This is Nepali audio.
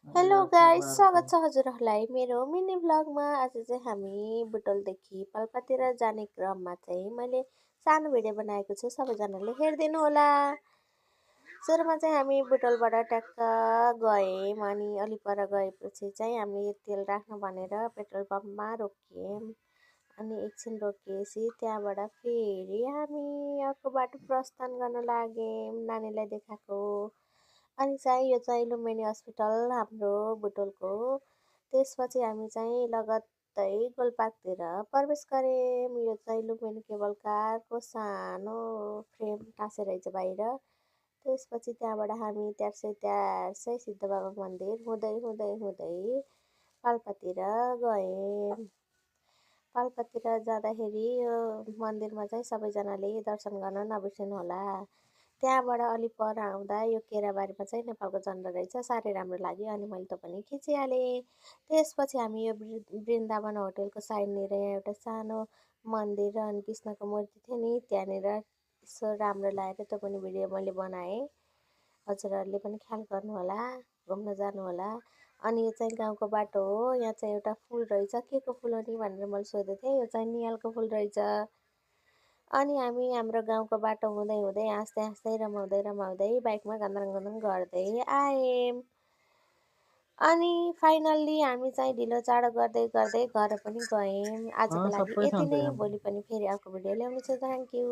हेलो गाइस, स्वागत छ हजुरहरूलाई मेरो मिनी भ्लगमा। आज चाहिँ हामी बुटोलदेखि पाल्पातिर जाने क्रममा चाहिँ मैले सानो भिडियो बनाएको छु, सबैजनाले हेरिदिनु होला। सुरुमा चाहिँ हामी बुटोलबाट ट्याक्क गयौँ अनि अलि पर गएपछि चाहिँ हामी तेल राख्न भनेर पेट्रोल पम्पमा रोक्यौँ। अनि एकछिन रोकिएपछि त्यहाँबाट फेरि हामी अर्को बाटो प्रस्थान गर्न लाग्यौँ नानीलाई देखाएको। अनि चाहिँ यो चाहिँ लुम्बिनी हस्पिटल हाम्रो बुटोलको। त्यसपछि हामी चाहिँ लगत्तै गोलपार्कतिर प्रवेश गऱ्यौँ। यो चाहिँ लुम्बिनी केबल कारको सानो फ्रेम टाँसेर रहेछ बाहिर। त्यसपछि त्यहाँबाट हामी त्यार्सै सिद्धबाबा मन्दिर हुँदै हुँदै हुँदै पाल्पातिर गयौँ। पाल्पातिर जाँदाखेरि यो मन्दिरमा चाहिँ सबैजनाले दर्शन गर्न नबिर्सनु होला। त्यहाँबाट अलि पर आउँदा यो केराबारीमा चाहिँ नेपालको झन्डा रहेछ, साह्रै राम्रो लाग्यो अनि मैले त पनि खिचिहालेँ। त्यसपछि हामी यो वृन्दावन होटेलको साइडनिर यहाँ एउटा सानो मन्दिर अनि कृष्णको मूर्ति थियो नि, त्यहाँनिर यसो राम्रो लागेर त्यो पनि भिडियो मैले बनाएँ। हजुरहरूले पनि ख्याल गर्नुहोला, घुम्न जानुहोला। अनि यो चाहिँ गाउँको बाटो हो। यहाँ चाहिँ एउटा फुल रहेछ, के को फुल हो नि भनेर मैले सोधेको थिएँ। यो चाहिँ नियालको फुल रहेछ। अनि हामी हाम्रो गाउँको बाटो हुँदै हुँदै हाँस्दै हाँस्दै रमाउँदै बाइकमा गन्दाङ गर्दै आयौँ। अनि फाइनल्ली हामी चाहिँ ढिलो चाँडो गर्दै गर्दै घर पनि गयौँ। आजको लागि सबै यति सन्चै नै। हुन्छ। भोलि पनि फेरि अर्को भिडियो ल्याउनेछु। Thank you.